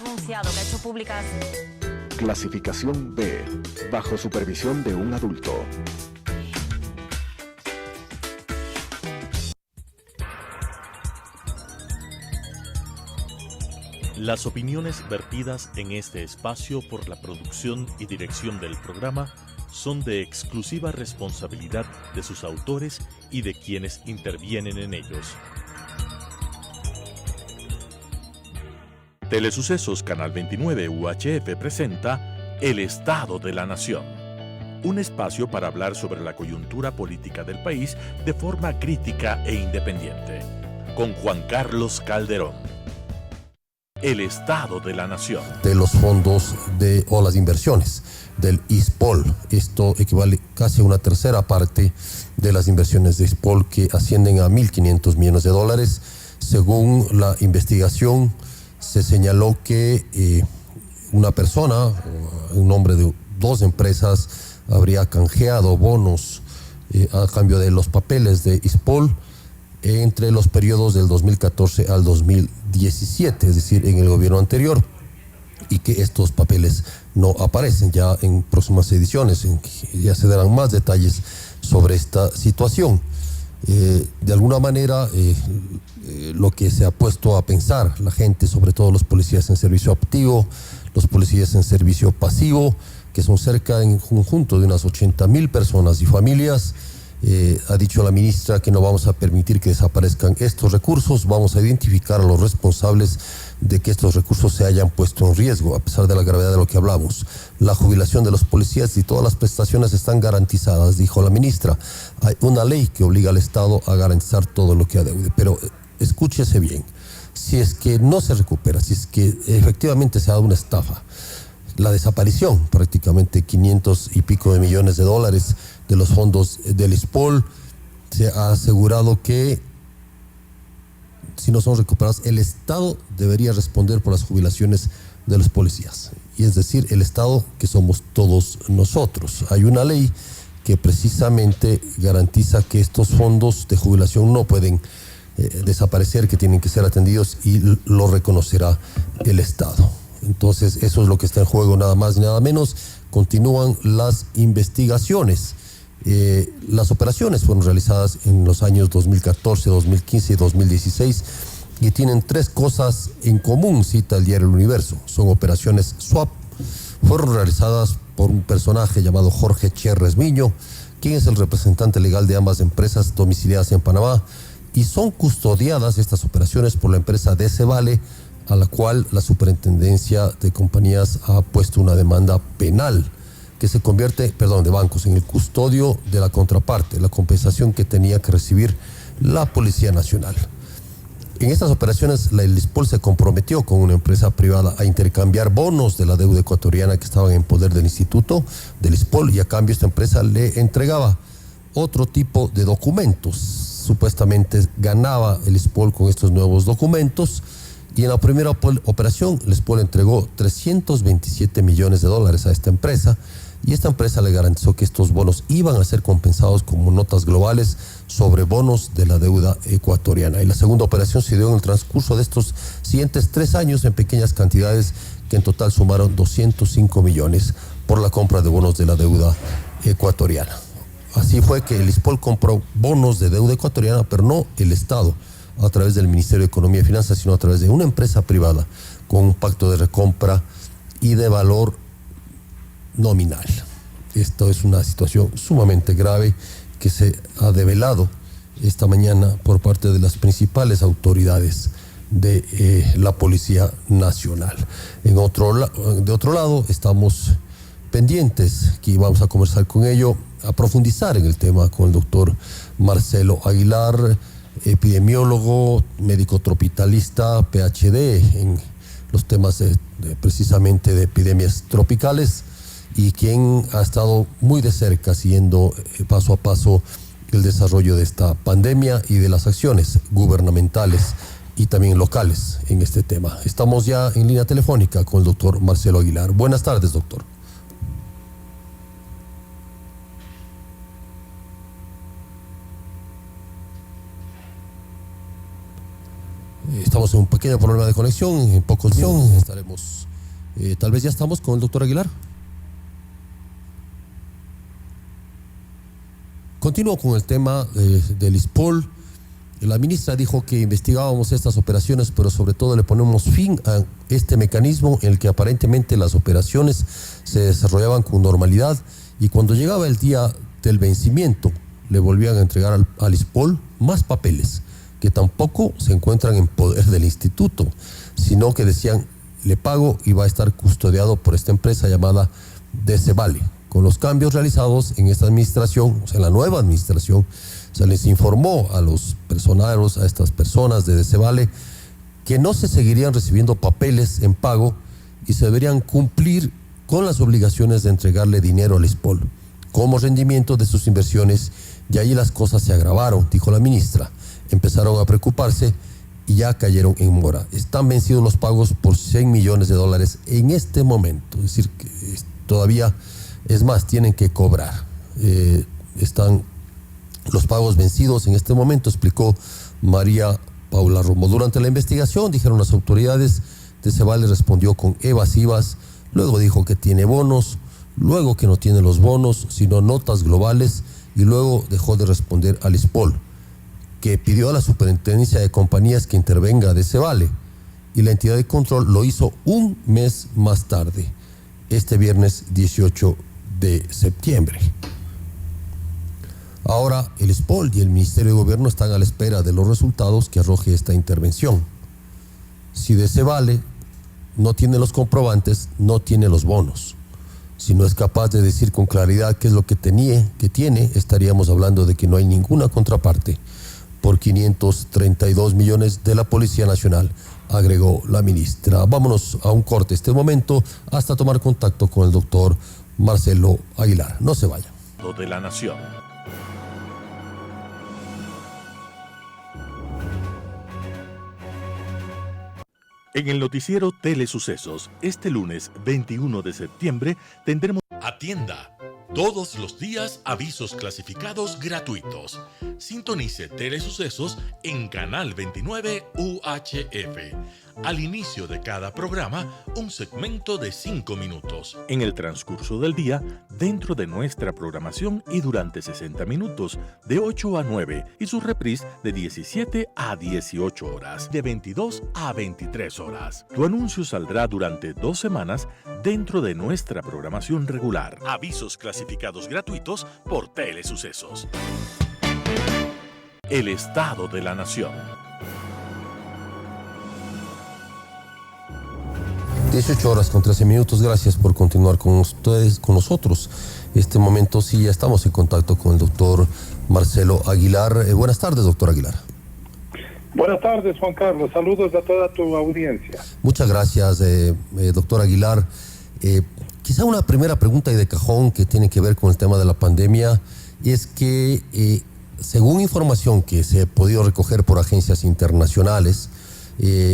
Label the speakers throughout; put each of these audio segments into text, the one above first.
Speaker 1: anunciado que ha hecho públicas.
Speaker 2: Clasificación B, bajo supervisión de un adulto.
Speaker 3: Las opiniones vertidas en este espacio por la producción y dirección del programa son de exclusiva responsabilidad de sus autores y de quienes intervienen en ellos. Telesucesos Canal 29 UHF presenta El Estado de la Nación, un espacio para hablar sobre la coyuntura política del país de forma crítica e independiente, con Juan Carlos Calderón. El Estado de la Nación.
Speaker 4: De los fondos o las inversiones del ISPOL. Esto equivale casi a una tercera parte de las inversiones de ISPOL, que ascienden a 1.500 millones de dólares. Según la investigación, se señaló que una persona, en nombre de dos empresas, habría canjeado bonos a cambio de los papeles de ISPOL entre los periodos del 2014 al 2017, es decir, en el gobierno anterior, y que estos papeles no aparecen ya en próximas ediciones, en que ya se darán más detalles sobre esta situación. De alguna manera, lo que se ha puesto a pensar la gente, sobre todo los policías en servicio activo, los policías en servicio pasivo, que son cerca en conjunto de unas 80,000 personas y familias. Ha dicho la ministra que no vamos a permitir que desaparezcan estos recursos, vamos a identificar a los responsables de que estos recursos se hayan puesto en riesgo, a pesar de la gravedad de lo que hablamos. La jubilación de los policías y todas las prestaciones están garantizadas, dijo la ministra. Hay una ley que obliga al Estado a garantizar todo lo que adeude, pero escúchese bien, si es que no se recupera, si es que efectivamente se ha dado una estafa, la desaparición, prácticamente 500 y pico de millones de dólares de los fondos del ISPOL, se ha asegurado que si no son recuperados, el Estado debería responder por las jubilaciones de los policías, y es decir, el Estado que somos todos nosotros. Hay una ley que precisamente garantiza que estos fondos de jubilación no pueden desaparecer, que tienen que ser atendidos, y lo reconocerá el Estado. Entonces, eso es lo que está en juego, nada más ni nada menos. Continúan las investigaciones. Las operaciones fueron realizadas en los años 2014, 2015 y 2016 y tienen tres cosas en común, cita el diario El Universo. Son operaciones swap. Fueron realizadas por un personaje llamado Jorge Cherres Miño, quien es el representante legal de ambas empresas domiciliadas en Panamá, y son custodiadas estas operaciones por la empresa DC Vale, a la cual la Superintendencia de Compañías ha puesto una demanda penal que se convierte, de bancos, en el custodio de la contraparte, la compensación que tenía que recibir la Policía Nacional. En estas operaciones, el ISPOL se comprometió con una empresa privada a intercambiar bonos de la deuda ecuatoriana que estaban en poder del instituto, del ISPOL, y a cambio esta empresa le entregaba otro tipo de documentos. Supuestamente ganaba el ISPOL con estos nuevos documentos, y en la primera operación el ISPOL entregó 327 millones de dólares a esta empresa, y esta empresa le garantizó que estos bonos iban a ser compensados como notas globales sobre bonos de la deuda ecuatoriana. Y la segunda operación se dio en el transcurso de estos siguientes 3 años en pequeñas cantidades que en total sumaron 205 millones por la compra de bonos de la deuda ecuatoriana. Así fue que el ISPOL compró bonos de deuda ecuatoriana, pero no el Estado a través del Ministerio de Economía y Finanzas, sino a través de una empresa privada con un pacto de recompra y de valor nominal. Esto es una situación sumamente grave que se ha develado esta mañana por parte de las principales autoridades de la Policía Nacional. De otro lado, estamos pendientes, que vamos a conversar con ello, a profundizar en el tema con el doctor Marcelo Aguilar, epidemiólogo, médico tropitalista, PhD en los temas precisamente de epidemias tropicales, y quien ha estado muy de cerca siguiendo paso a paso el desarrollo de esta pandemia y de las acciones gubernamentales y también locales en este tema. Estamos ya en línea telefónica con el doctor Marcelo Aguilar. Buenas tardes, doctor. Estamos estamos en un pequeño problema de conexión. En pocos días estaremos, tal vez ya estamos con el doctor Aguilar. Continúo con el tema del ISPOL. La ministra dijo que investigábamos estas operaciones, pero sobre todo le ponemos fin a este mecanismo en el que aparentemente las operaciones se desarrollaban con normalidad y cuando llegaba el día del vencimiento le volvían a entregar al ISPOL más papeles que tampoco se encuentran en poder del instituto, sino que decían, le pago y va a estar custodiado por esta empresa llamada Decebale. Con los cambios realizados en esta administración, o sea, en la nueva administración, se les informó a los personeros, a estas personas de Decebale, que no se seguirían recibiendo papeles en pago y se deberían cumplir con las obligaciones de entregarle dinero al ISPOL como rendimiento de sus inversiones, y ahí las cosas se agravaron, dijo la ministra. Empezaron a preocuparse y ya cayeron en mora. Están vencidos los pagos por $100 millones en este momento, es decir, que todavía, es más, tienen que cobrar. Están los pagos vencidos en este momento, explicó María Paula Romo. Durante la investigación, dijeron las autoridades, Decebale respondió con evasivas, luego dijo que tiene bonos, luego que no tiene los bonos, sino notas globales, y luego dejó de responder al ISPOL, que pidió a la Superintendencia de Compañías que intervenga Decebale, y la entidad de control lo hizo un mes más tarde, este viernes 18 de septiembre. Ahora el ISPOL y el Ministerio de Gobierno están a la espera de los resultados que arroje esta intervención. Si Decebale no tiene los comprobantes, no tiene los bonos. Si no es capaz de decir con claridad qué es lo que tiene, estaríamos hablando de que no hay ninguna contraparte por 532 millones de la Policía Nacional, agregó la ministra. Vámonos a un corte este momento hasta tomar contacto con el doctor Marcelo Aguilar. No se vaya.
Speaker 3: De la Nación. En el noticiero Telesucesos, este lunes 21 de septiembre tendremos... Atienda. Todos los días avisos clasificados gratuitos. Sintonice Telesucesos en Canal 29 UHF. Al inicio de cada programa, un segmento de 5 minutos. En el transcurso del día, dentro de nuestra programación y durante 60 minutos, de 8 a 9, y su reprise de 17 a 18 horas, de 22 a 23 horas. Tu anuncio saldrá durante 2 semanas dentro de nuestra programación regular. Avisos clasificados gratuitos por Telesucesos. El Estado de la Nación.
Speaker 4: 18 horas con 13 minutos. Gracias por continuar con ustedes, con nosotros. Este momento sí ya estamos en contacto con el doctor Marcelo Aguilar. Buenas tardes, doctor Aguilar.
Speaker 1: Buenas tardes, Juan Carlos. Saludos a toda tu audiencia.
Speaker 4: Muchas gracias, doctor Aguilar. Quizá una primera pregunta y de cajón que tiene que ver con el tema de la pandemia es que, según información que se ha podido recoger por agencias internacionales,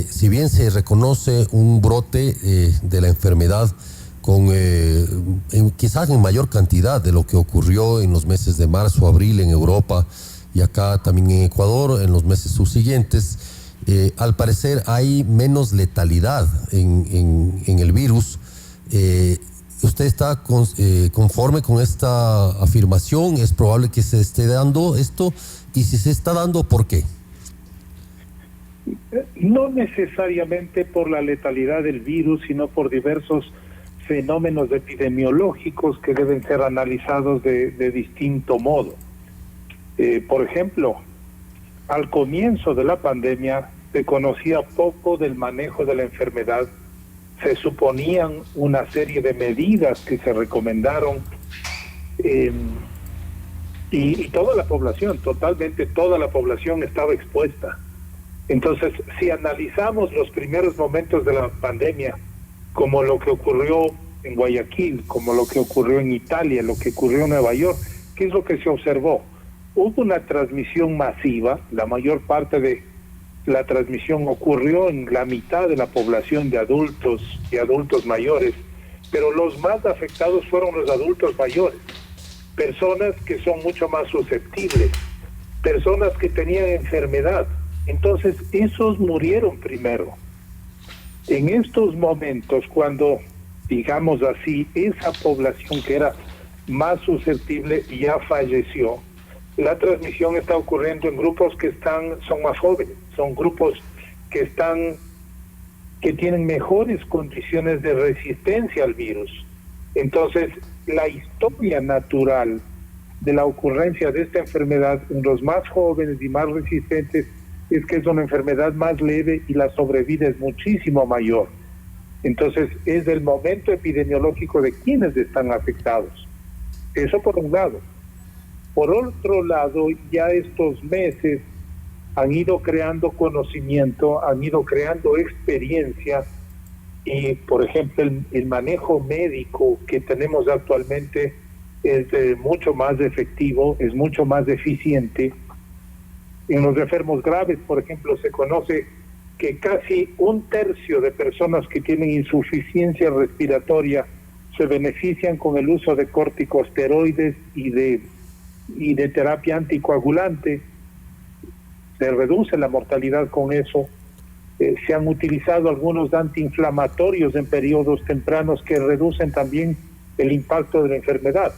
Speaker 4: si bien se reconoce un brote de la enfermedad quizás en mayor cantidad de lo que ocurrió en los meses de marzo, abril en Europa y acá también en Ecuador en los meses subsiguientes, al parecer hay menos letalidad en el virus. ¿Usted está conforme con esta afirmación? ¿Es probable que se esté dando esto? Y si se está dando, ¿por qué?
Speaker 1: No necesariamente por la letalidad del virus, sino por diversos fenómenos epidemiológicos que deben ser analizados de distinto modo. Por ejemplo, al comienzo de la pandemia se conocía poco del manejo de la enfermedad, se suponían una serie de medidas que se recomendaron y toda la población, totalmente toda la población estaba expuesta. Entonces, si analizamos los primeros momentos de la pandemia, como lo que ocurrió en Guayaquil, como lo que ocurrió en Italia, lo que ocurrió en Nueva York, ¿qué es lo que se observó? Hubo una transmisión masiva, la mayor parte de la transmisión ocurrió en la mitad de la población de adultos y adultos mayores, pero los más afectados fueron los adultos mayores, personas que son mucho más susceptibles, personas que tenían enfermedad, Entonces, esos murieron primero. En estos momentos, cuando, digamos así, esa población que era más susceptible ya falleció, la transmisión está ocurriendo en grupos que son más jóvenes, son grupos que tienen mejores condiciones de resistencia al virus. Entonces, la historia natural de la ocurrencia de esta enfermedad en los más jóvenes y más resistentes es que es una enfermedad más leve y la sobrevida es muchísimo mayor. Entonces, es el momento epidemiológico de quienes están afectados. Eso por un lado. Por otro lado, ya estos meses han ido creando conocimiento, han ido creando experiencia y, por ejemplo, el manejo médico que tenemos actualmente es mucho más efectivo, es mucho más eficiente. En los enfermos graves, por ejemplo, se conoce que casi 1/3 de personas que tienen insuficiencia respiratoria se benefician con el uso de corticosteroides y de terapia anticoagulante. Se reduce la mortalidad con eso. Se han utilizado algunos antiinflamatorios en periodos tempranos que reducen también el impacto de la enfermedad.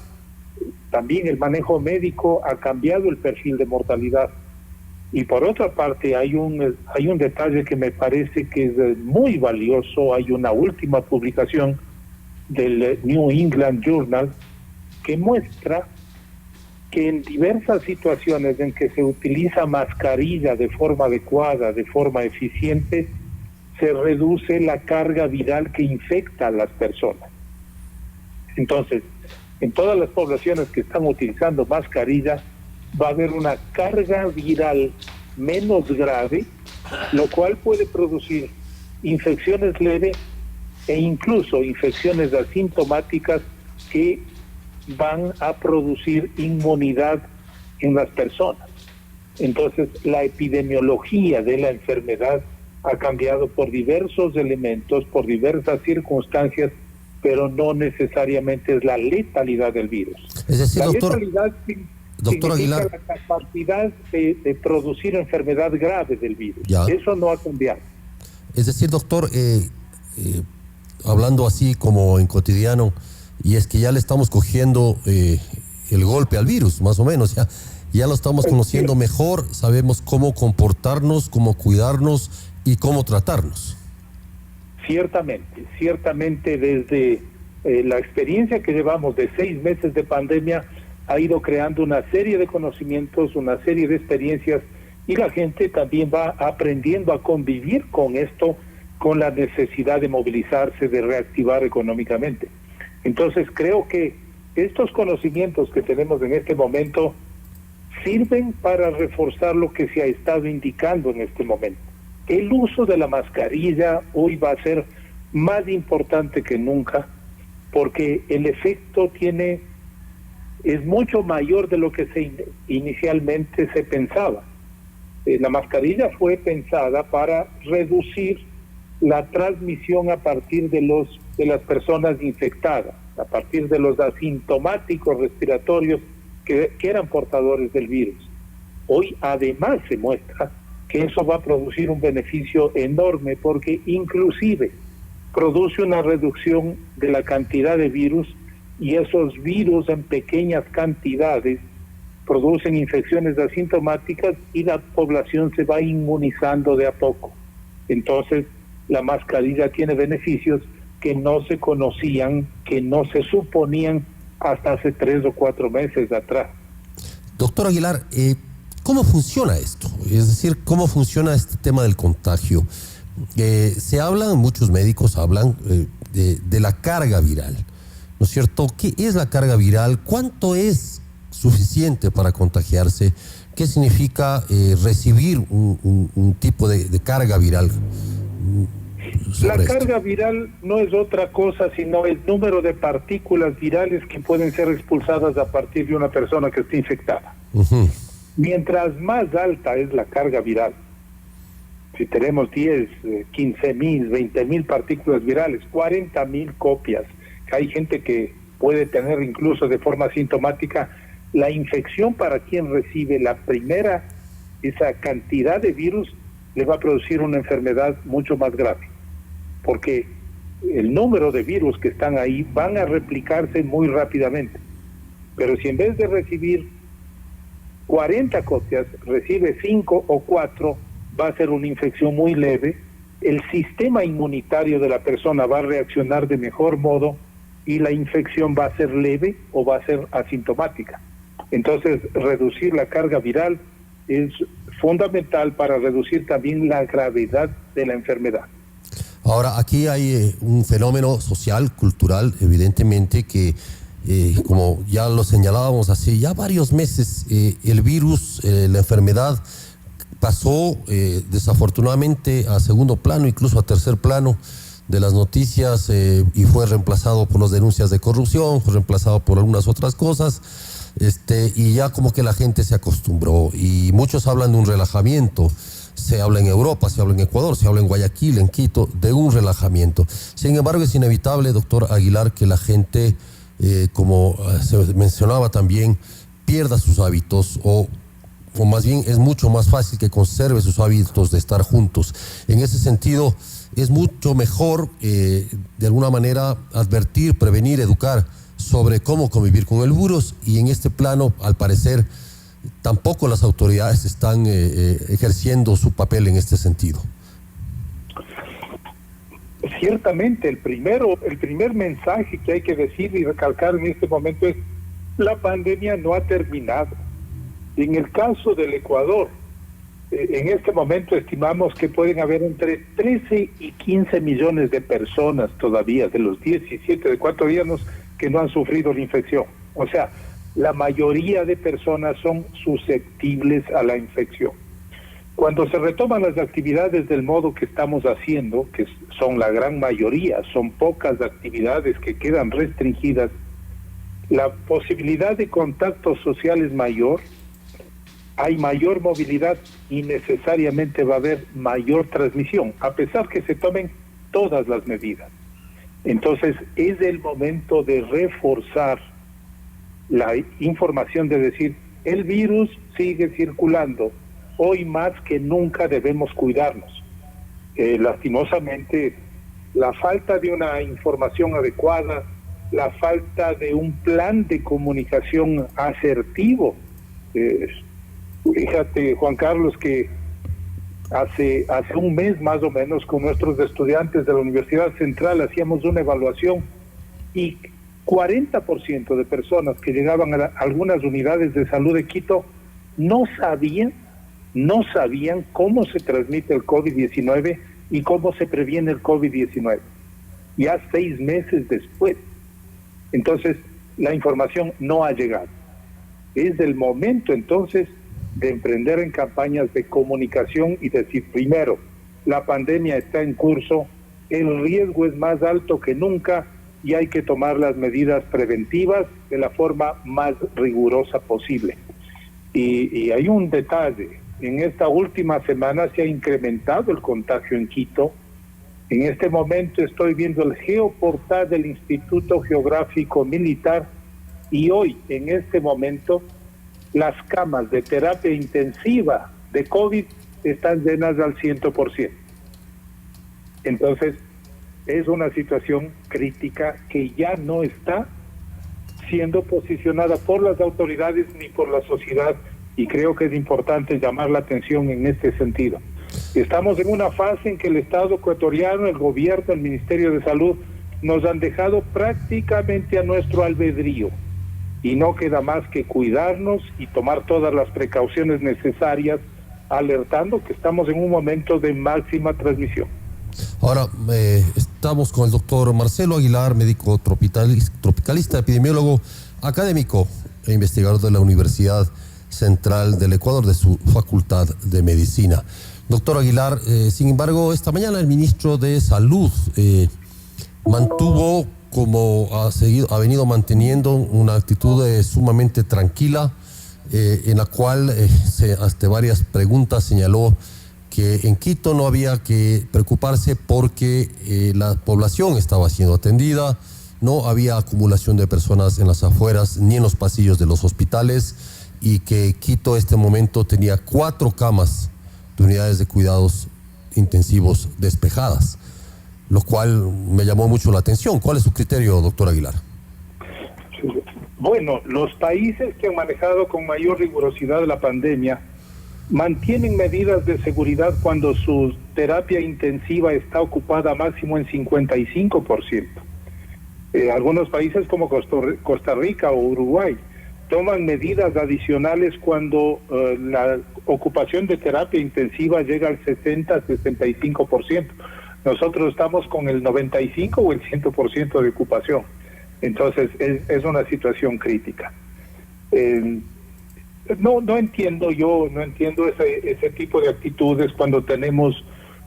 Speaker 1: También el manejo médico ha cambiado el perfil de mortalidad. Y por otra parte, hay un detalle que me parece que es muy valioso. Hay una última publicación del New England Journal que muestra que en diversas situaciones en que se utiliza mascarilla de forma adecuada, de forma eficiente, se reduce la carga viral que infecta a las personas. Entonces, en todas las poblaciones que están utilizando mascarilla, va a haber una carga viral menos grave, lo cual puede producir infecciones leves e incluso infecciones asintomáticas que van a producir inmunidad en las personas. Entonces, la epidemiología de la enfermedad ha cambiado por diversos elementos, por diversas circunstancias, pero no necesariamente es la letalidad del virus.
Speaker 4: Es decir,
Speaker 1: la
Speaker 4: doctor
Speaker 1: Aguilar, la capacidad de producir enfermedad grave del virus.
Speaker 4: Ya.
Speaker 1: Eso no ha cambiado.
Speaker 4: Es decir, doctor, hablando así como en cotidiano, y es que ya le estamos cogiendo el golpe al virus, más o menos, ya lo estamos conociendo mejor, sabemos cómo comportarnos, cómo cuidarnos y cómo tratarnos. Ciertamente desde
Speaker 1: la experiencia que llevamos de 6 meses de pandemia ha ido creando una serie de conocimientos, una serie de experiencias, y la gente también va aprendiendo a convivir con esto, con la necesidad de movilizarse, de reactivar económicamente. Entonces creo que estos conocimientos que tenemos en este momento sirven para reforzar lo que se ha estado indicando en este momento. El uso de la mascarilla hoy va a ser más importante que nunca, porque el efecto es mucho mayor de lo que inicialmente se pensaba. La mascarilla fue pensada para reducir la transmisión a partir de las personas infectadas, a partir de los asintomáticos respiratorios que eran portadores del virus. Hoy además se muestra que eso va a producir un beneficio enorme, porque inclusive produce una reducción de la cantidad de virus, y esos virus en pequeñas cantidades producen infecciones asintomáticas y la población se va inmunizando de a poco. Entonces, la mascarilla tiene beneficios que no se conocían, que no se suponían hasta hace 3 o 4 meses atrás.
Speaker 4: Doctor Aguilar, ¿cómo funciona esto? Es decir, ¿cómo funciona este tema del contagio? Se habla, muchos médicos hablan de la carga viral, ¿no es cierto? ¿Qué es la carga viral? ¿Cuánto es suficiente para contagiarse? ¿Qué significa recibir un tipo de carga viral?
Speaker 1: La carga viral no es otra cosa sino el número de partículas virales que pueden ser expulsadas a partir de una persona que esté infectada.
Speaker 4: Uh-huh.
Speaker 1: Mientras más alta es la carga viral, si tenemos 10, 15,000, 20,000 partículas virales, 40,000 copias, que hay gente que puede tener incluso de forma asintomática, la infección para quien recibe esa cantidad de virus le va a producir una enfermedad mucho más grave, porque el número de virus que están ahí van a replicarse muy rápidamente. Pero si en vez de recibir 40 copias, recibe 5 o 4, va a ser una infección muy leve, el sistema inmunitario de la persona va a reaccionar de mejor modo y la infección va a ser leve o va a ser asintomática. Entonces, reducir la carga viral es fundamental para reducir también la gravedad de la enfermedad.
Speaker 4: Ahora, aquí hay un fenómeno social, cultural, evidentemente, que como ya lo señalábamos hace ya varios meses, el virus, la enfermedad pasó desafortunadamente a segundo plano, incluso a tercer plano de las noticias, y fue reemplazado por las denuncias de corrupción, fue reemplazado por algunas otras cosas, y ya como que la gente se acostumbró, y muchos hablan de un relajamiento. Se habla en Europa, se habla en Ecuador, se habla en Guayaquil, en Quito, de un relajamiento. Sin embargo, es inevitable, doctor Aguilar, que la gente, como se mencionaba también, pierda sus hábitos o más bien es mucho más fácil que conserve sus hábitos de estar juntos. En ese sentido, es mucho mejor, de alguna manera, advertir, prevenir, educar sobre cómo convivir con el virus, y en este plano, al parecer, tampoco las autoridades están ejerciendo su papel en este sentido.
Speaker 1: Ciertamente, el primer mensaje que hay que decir y recalcar en este momento es: la pandemia no ha terminado. En el caso del Ecuador, en este momento estimamos que pueden haber entre 13 y 15 millones de personas todavía, de los 17 ecuatorianos, que no han sufrido la infección. O sea, la mayoría de personas son susceptibles a la infección. Cuando se retoman las actividades del modo que estamos haciendo, que son la gran mayoría, son pocas actividades que quedan restringidas, la posibilidad de contacto social es mayor, hay mayor movilidad y necesariamente va a haber mayor transmisión, a pesar que se tomen todas las medidas. Entonces, es el momento de reforzar la información, de decir: el virus sigue circulando, hoy más que nunca debemos cuidarnos. Lastimosamente, la falta de una información adecuada, la falta de un plan de comunicación asertivo. Fíjate, Juan Carlos, que hace un mes más o menos, con nuestros estudiantes de la Universidad Central hacíamos una evaluación, y 40% de personas que llegaban a algunas unidades de salud de Quito no sabían cómo se transmite el COVID-19 y cómo se previene el COVID-19, ya 6 meses después. Entonces, la información no ha llegado. Es el momento, entonces, de emprender en campañas de comunicación y decir: primero, la pandemia está en curso, el riesgo es más alto que nunca, y hay que tomar las medidas preventivas de la forma más rigurosa posible. Y hay un detalle: en esta última semana se ha incrementado el contagio en Quito. En este momento estoy viendo el geoportal del Instituto Geográfico Militar, y hoy, en este momento, las camas de terapia intensiva de COVID están llenas al 100%. Entonces, es una situación crítica que ya no está siendo posicionada por las autoridades ni por la sociedad, y creo que es importante llamar la atención en este sentido. Estamos en una fase en que el Estado ecuatoriano, el gobierno, el Ministerio de Salud, nos han dejado prácticamente a nuestro albedrío, y no queda más que cuidarnos y tomar todas las precauciones necesarias, alertando que estamos en un momento de máxima transmisión.
Speaker 4: Ahora, estamos con el doctor Marcelo Aguilar, médico tropicalista, epidemiólogo, académico e investigador de la Universidad Central del Ecuador, de su Facultad de Medicina. Doctor Aguilar, sin embargo, esta mañana el ministro de Salud mantuvo, como ha venido manteniendo, una actitud sumamente tranquila, en la cual, ante varias preguntas, señaló que en Quito no había que preocuparse porque la población estaba siendo atendida, no había acumulación de personas en las afueras ni en los pasillos de los hospitales, y que Quito en este momento tenía 4 camas de unidades de cuidados intensivos despejadas, lo cual me llamó mucho la atención. ¿Cuál es su criterio, doctor Aguilar?
Speaker 1: Bueno, los países que han manejado con mayor rigurosidad la pandemia mantienen medidas de seguridad cuando su terapia intensiva está ocupada máximo en 55%. Algunos países como Costa Rica o Uruguay toman medidas adicionales cuando la ocupación de terapia intensiva llega al 60-65%. Nosotros estamos con el 95 o el 100% de ocupación. Entonces es una situación crítica. No entiendo ese tipo de actitudes cuando tenemos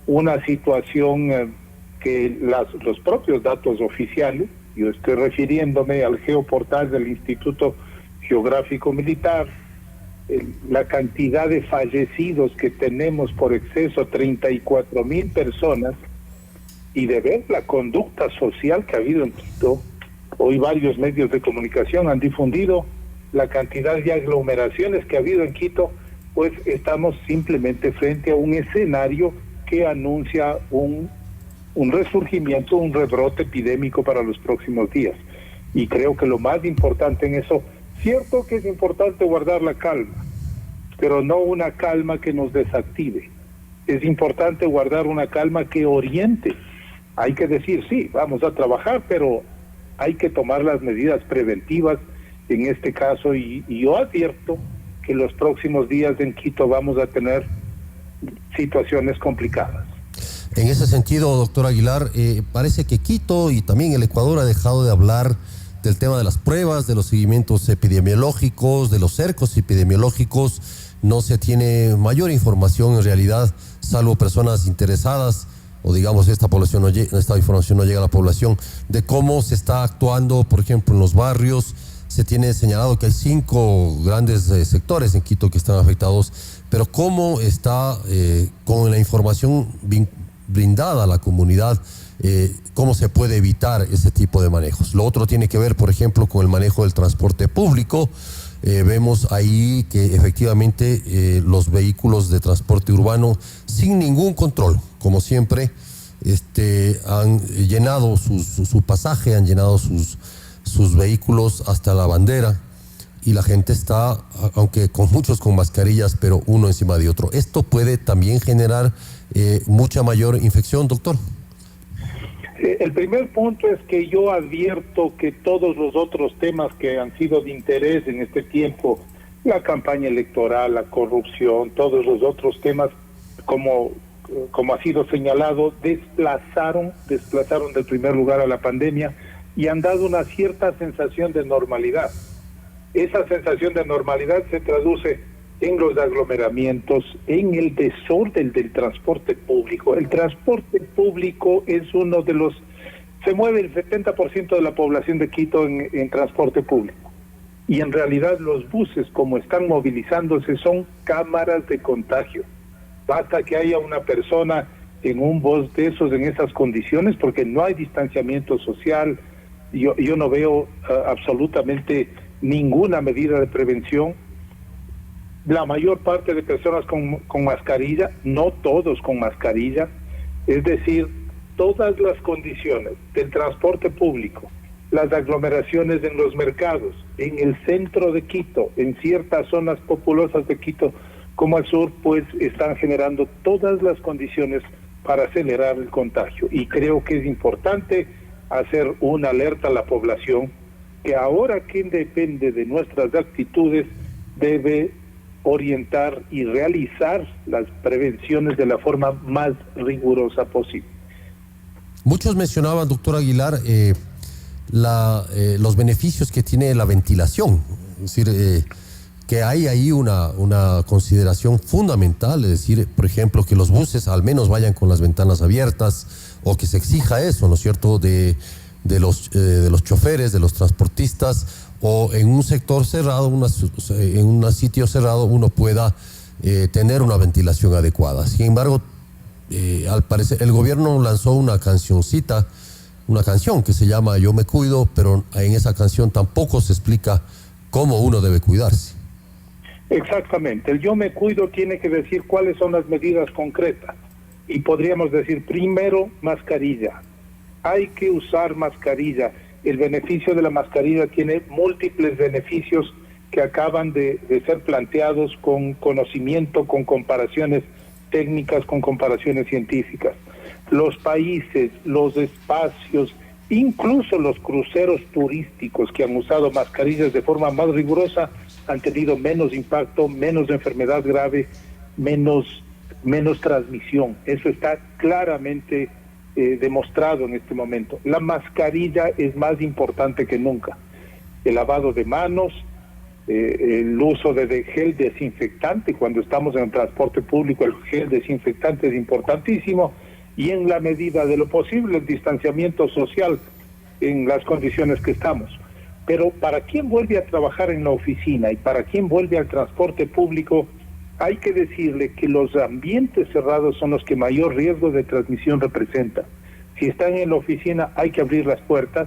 Speaker 1: una situación que los propios datos oficiales, yo estoy refiriéndome al geoportal del Instituto Geográfico Militar, la cantidad de fallecidos que tenemos por exceso, 34,000 personas, y de ver la conducta social que ha habido en Quito. Hoy varios medios de comunicación han difundido la cantidad de aglomeraciones que ha habido en Quito, pues estamos simplemente frente a un escenario que anuncia un resurgimiento, un rebrote epidémico para los próximos días. Y creo que lo más importante en eso, cierto que es importante guardar la calma, pero no una calma que nos desactive. Es importante guardar una calma que oriente. Hay que decir, sí, vamos a trabajar, pero hay que tomar las medidas preventivas en este caso, y yo advierto que los próximos días en Quito vamos a tener situaciones complicadas.
Speaker 4: En ese sentido, doctor Aguilar, parece que Quito y también el Ecuador ha dejado de hablar del tema de las pruebas, de los seguimientos epidemiológicos, de los cercos epidemiológicos. No se tiene mayor información en realidad, salvo personas interesadas, o digamos esta información no llega a la población, de cómo se está actuando, por ejemplo, en los barrios. Se tiene señalado que hay 5 grandes sectores en Quito que están afectados, pero cómo está con la información brindada a la comunidad, cómo se puede evitar ese tipo de manejos. Lo otro tiene que ver, por ejemplo, con el manejo del transporte público. Vemos ahí que efectivamente los vehículos de transporte urbano, sin ningún control, como siempre, han llenado su pasaje, han llenado sus vehículos hasta la bandera, y la gente está, aunque muchos con mascarillas, pero uno encima de otro. ¿Esto puede también generar mucha mayor infección, doctor?
Speaker 1: El primer punto es que yo advierto que todos los otros temas que han sido de interés en este tiempo, la campaña electoral, la corrupción, todos los otros temas, como ha sido señalado, desplazaron del primer lugar a la pandemia y han dado una cierta sensación de normalidad. Esa sensación de normalidad se traduce en los aglomeramientos, en el desorden del transporte público. El transporte público es se mueve el 70% de la población de Quito en transporte público. Y en realidad los buses, como están movilizándose, son cámaras de contagio. Basta que haya una persona en un bus de esos, en esas condiciones, porque no hay distanciamiento social. Yo no veo absolutamente ninguna medida de prevención. La mayor parte de personas con mascarilla, no todos con mascarilla, es decir, todas las condiciones del transporte público, las aglomeraciones en los mercados, en el centro de Quito, en ciertas zonas populosas de Quito como al sur, pues están generando todas las condiciones para acelerar el contagio. Y creo que es importante hacer una alerta a la población que ahora quien depende de nuestras actitudes debe orientar y realizar las prevenciones de la forma más rigurosa posible.
Speaker 4: Muchos mencionaban, doctor Aguilar, los beneficios que tiene la ventilación, es decir, que hay ahí una consideración fundamental, es decir, por ejemplo, que los buses al menos vayan con las ventanas abiertas, o que se exija eso, ¿no es cierto?, de los choferes, de los transportistas, o en un sector cerrado, en un sitio cerrado, uno pueda tener una ventilación adecuada. Sin embargo, al parecer, el gobierno lanzó una canción que se llama Yo me cuido, pero en esa canción tampoco se explica cómo uno debe cuidarse.
Speaker 1: Exactamente. El yo me cuido tiene que decir cuáles son las medidas concretas. Y podríamos decir, primero, mascarilla. Hay que usar mascarilla. El beneficio de la mascarilla tiene múltiples beneficios que acaban de ser planteados con conocimiento, con comparaciones técnicas, con comparaciones científicas. Los países, los espacios, incluso los cruceros turísticos que han usado mascarillas de forma más rigurosa han tenido menos impacto, menos enfermedad grave, menos transmisión. Eso está claramente demostrado en este momento. La mascarilla es más importante que nunca. El lavado de manos, el uso de gel desinfectante, cuando estamos en el transporte público, el gel desinfectante es importantísimo, y en la medida de lo posible el distanciamiento social en las condiciones que estamos. Pero para quien vuelve a trabajar en la oficina y para quien vuelve al transporte público, hay que decirle que los ambientes cerrados son los que mayor riesgo de transmisión representan. Si están en la oficina, hay que abrir las puertas,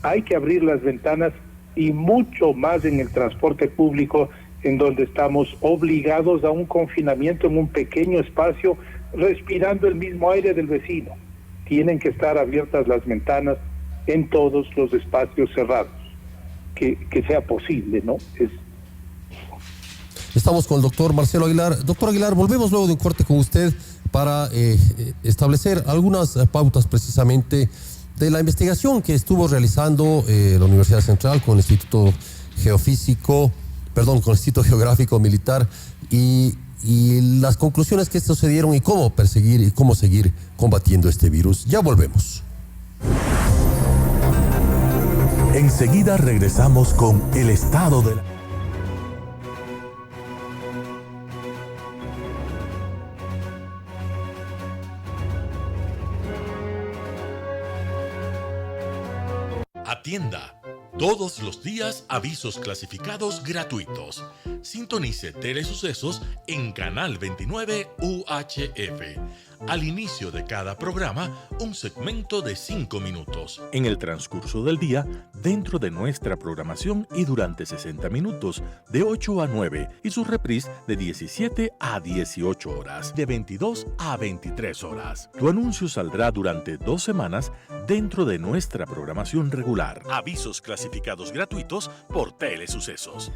Speaker 1: hay que abrir las ventanas, y mucho más en el transporte público, en donde estamos obligados a un confinamiento en un pequeño espacio, respirando el mismo aire del vecino. Tienen que estar abiertas las ventanas en todos los espacios cerrados, que sea posible, ¿no?
Speaker 4: Estamos con el doctor Marcelo Aguilar. Doctor Aguilar, volvemos luego de un corte con usted para establecer algunas pautas precisamente de la investigación que estuvo realizando la Universidad Central con el Instituto Geográfico Militar y las conclusiones que estos se dieron y cómo perseguir y cómo seguir combatiendo este virus. Ya volvemos.
Speaker 3: Enseguida regresamos con el estado de la... Atienda. Todos los días avisos clasificados gratuitos. Sintonice Telesucesos en Canal 29 UHF. Al inicio de cada programa, un segmento de 5 minutos. En el transcurso del día, dentro de nuestra programación y durante 60 minutos, de 8 a 9, y su reprise de 17 a 18 horas, de 22 a 23 horas. Tu anuncio saldrá durante 2 semanas dentro de nuestra programación regular. Avisos clasificados gratuitos por Telesucesos.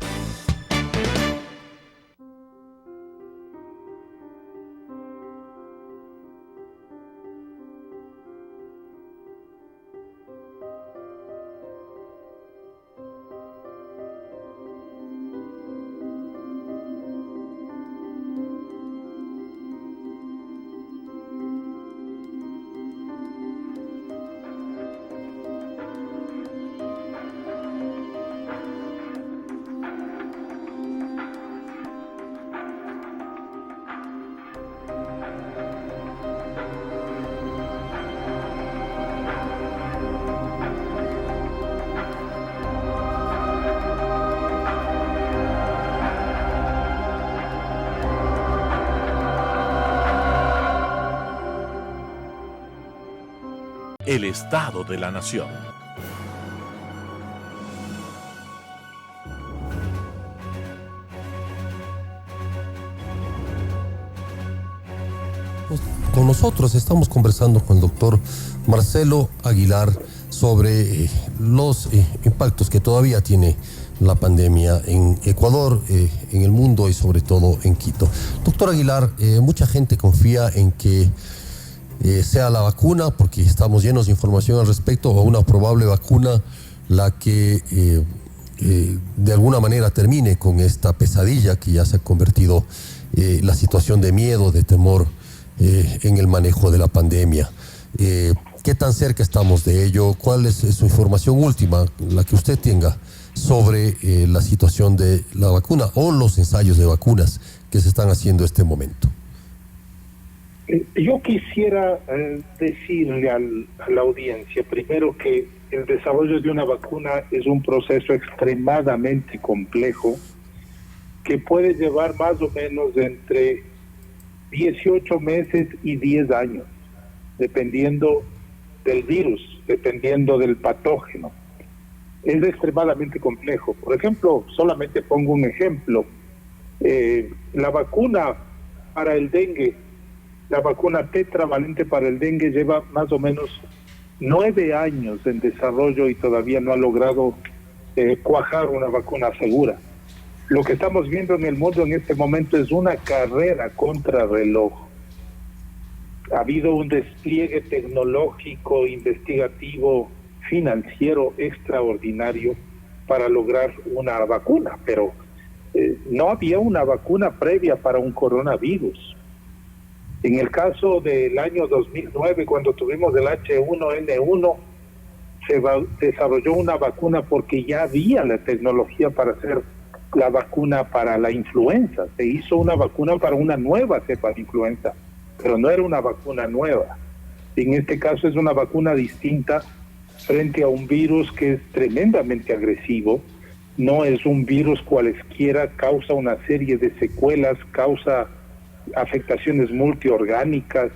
Speaker 3: El Estado de la Nación.
Speaker 4: Con nosotros estamos conversando con el doctor Marcelo Aguilar sobre los impactos que todavía tiene la pandemia en Ecuador, en el mundo y sobre todo en Quito. Doctor Aguilar, mucha gente confía en que sea la vacuna, porque estamos llenos de información al respecto, o una probable vacuna la que de alguna manera termine con esta pesadilla que ya se ha convertido la situación de miedo, de temor en el manejo de la pandemia. ¿Qué tan cerca estamos de ello? ¿Cuál es su información última, la que usted tenga, sobre la situación de la vacuna o los ensayos de vacunas que se están haciendo en este momento?
Speaker 1: Yo quisiera decirle a la audiencia primero que el desarrollo de una vacuna es un proceso extremadamente complejo que puede llevar más o menos entre 18 meses y 10 años, dependiendo del virus, dependiendo del patógeno. Es extremadamente complejo. Por ejemplo, solamente pongo un ejemplo. La vacuna para el dengue, la vacuna tetravalente para el dengue lleva más o menos 9 años en desarrollo y todavía no ha logrado cuajar una vacuna segura. Lo que estamos viendo en el mundo en este momento es una carrera contra reloj. Ha habido un despliegue tecnológico, investigativo, financiero extraordinario para lograr una vacuna, pero no había una vacuna previa para un coronavirus. En el caso del año 2009, cuando tuvimos el H1N1, se desarrolló una vacuna porque ya había la tecnología para hacer la vacuna para la influenza. Se hizo una vacuna para una nueva cepa de influenza, pero no era una vacuna nueva. En este caso es una vacuna distinta frente a un virus que es tremendamente agresivo. No es un virus cualesquiera, causa una serie de secuelas, causa afectaciones multiorgánicas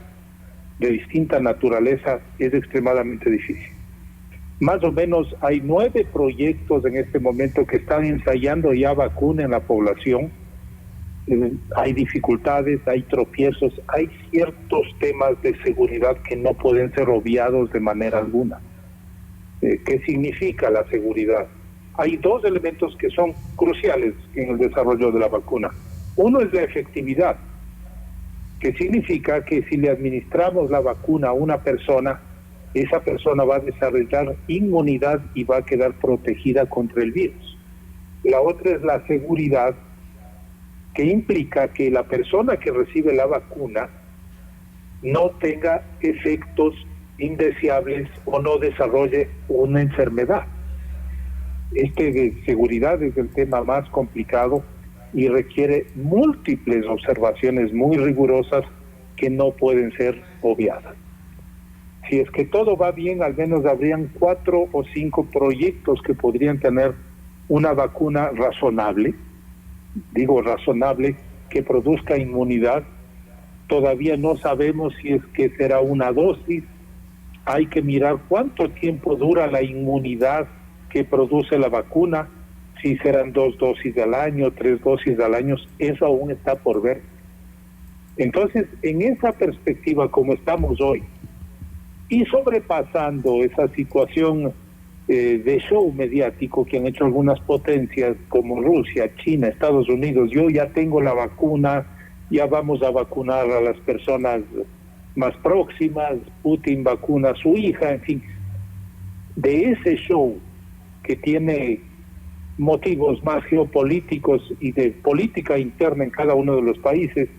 Speaker 1: de distinta naturaleza, es extremadamente difícil. Más o menos hay 9 proyectos en este momento que están ensayando ya vacuna en la población. Hay dificultades, hay tropiezos, hay ciertos temas de seguridad que no pueden ser obviados de manera alguna. ¿Qué significa la seguridad? Hay 2 elementos que son cruciales en el desarrollo de la vacuna. Uno es la efectividad, que significa que si le administramos la vacuna a una persona, esa persona va a desarrollar inmunidad y va a quedar protegida contra el virus. La otra es la seguridad, que implica que la persona que recibe la vacuna no tenga efectos indeseables o no desarrolle una enfermedad. De seguridad es el tema más complicado y requiere múltiples observaciones muy rigurosas que no pueden ser obviadas. Si es que todo va bien, al menos habrían 4 o 5 proyectos que podrían tener una vacuna razonable, digo razonable, que produzca inmunidad. Todavía no sabemos si es que será una dosis. Hay que mirar cuánto tiempo dura la inmunidad que produce la vacuna, si serán 2 dosis al año, 3 dosis al año, eso aún está por ver. Entonces, en esa perspectiva como estamos hoy, y sobrepasando esa situación de show mediático que han hecho algunas potencias como Rusia, China, Estados Unidos, yo ya tengo la vacuna, ya vamos a vacunar a las personas más próximas, Putin vacuna a su hija, en fin, de ese show que tiene motivos más geopolíticos y de política interna en cada uno de los países,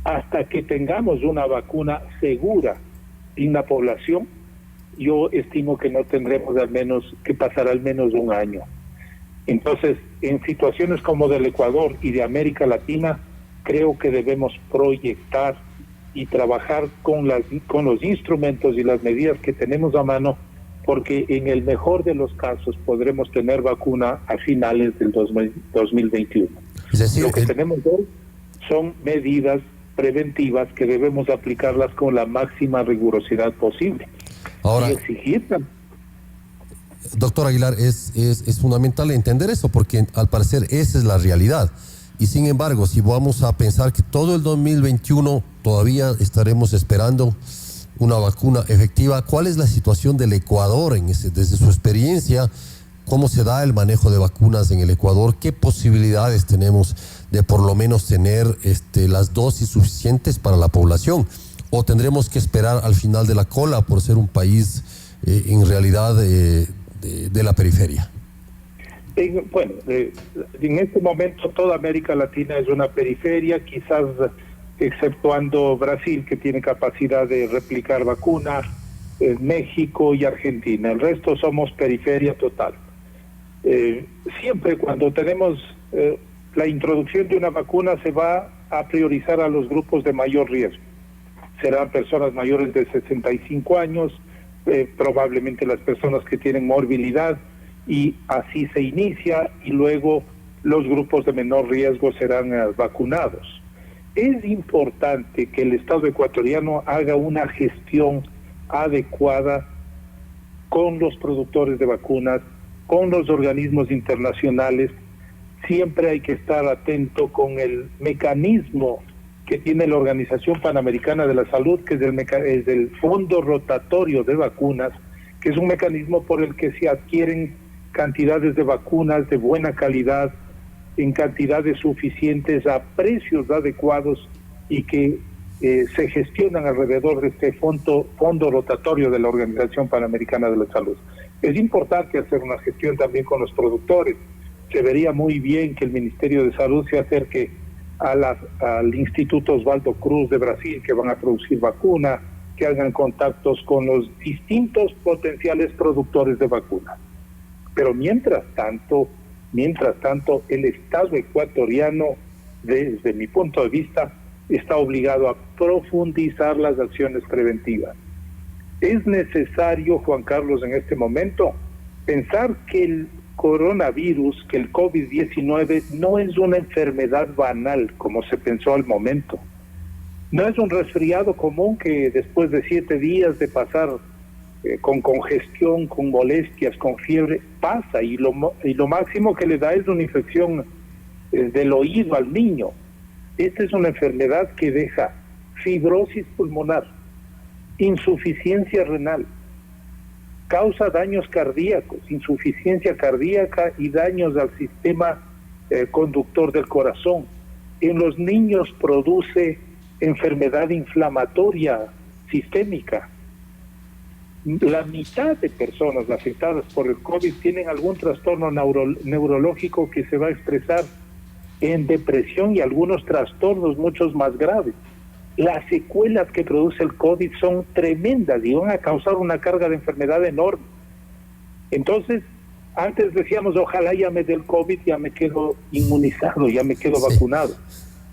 Speaker 1: hasta que tengamos una vacuna segura en la población, yo estimo que no tendremos que pasar al menos un año. Entonces, en situaciones como del Ecuador y de América Latina, creo que debemos proyectar y trabajar con los instrumentos y las medidas que tenemos a mano, porque en el mejor de los casos podremos tener vacuna a finales del 2021. Es decir, lo que tenemos hoy son medidas preventivas que debemos aplicarlas con la máxima rigurosidad posible.
Speaker 4: Ahora,
Speaker 1: y exigirlas.
Speaker 4: Doctor Aguilar, es fundamental entender eso, porque al parecer esa es la realidad. Y sin embargo, si vamos a pensar que todo el 2021 todavía estaremos esperando una vacuna efectiva, ¿cuál es la situación del Ecuador desde su experiencia? ¿Cómo se da el manejo de vacunas en el Ecuador? ¿Qué posibilidades tenemos de por lo menos tener las dosis suficientes para la población? ¿O tendremos que esperar al final de la cola por ser un país en realidad de la periferia?
Speaker 1: En este momento toda América Latina es una periferia, quizás exceptuando Brasil, que tiene capacidad de replicar vacunas, México y Argentina. El resto somos periferia total. Siempre cuando tenemos la introducción de una vacuna se va a priorizar a los grupos de mayor riesgo. Serán personas mayores de 65 años, probablemente las personas que tienen morbilidad, y así se inicia, y luego los grupos de menor riesgo serán vacunados. Es importante que el Estado ecuatoriano haga una gestión adecuada con los productores de vacunas, con los organismos internacionales. siempre hay que estar atento con el mecanismo que tiene la Organización Panamericana de la Salud, que es el Fondo Rotatorio de Vacunas, que es un mecanismo por el que se adquieren cantidades de vacunas de buena calidad, en cantidades suficientes, a precios adecuados, y que se gestionan alrededor de este fondo rotatorio de la Organización Panamericana de la Salud. Es importante hacer una gestión también con los productores. Se vería muy bien que el Ministerio de Salud se acerque al Instituto Osvaldo Cruz de Brasil, que van a producir vacuna, que hagan contactos con los distintos potenciales productores de vacunas. Pero mientras tanto, el Estado ecuatoriano, desde mi punto de vista, está obligado a profundizar las acciones preventivas. Es necesario, Juan Carlos, en este momento, pensar que el coronavirus, que el COVID-19 no es una enfermedad banal, como se pensó al momento. No es un resfriado común que después de 7 días de pasar con congestión, con molestias, con fiebre, pasa, y lo máximo que le da es una infección del oído al niño. Esta es una enfermedad que deja fibrosis pulmonar, insuficiencia renal, causa daños cardíacos, insuficiencia cardíaca y daños al sistema conductor del corazón. En los niños produce enfermedad inflamatoria sistémica. La mitad de personas afectadas por el COVID tienen algún trastorno neurológico que se va a expresar en depresión y algunos trastornos muchos más graves. Las secuelas que produce el COVID son tremendas y van a causar una carga de enfermedad enorme. Entonces, antes decíamos, ojalá ya me dé el COVID, ya me quedo inmunizado, ya me quedo vacunado.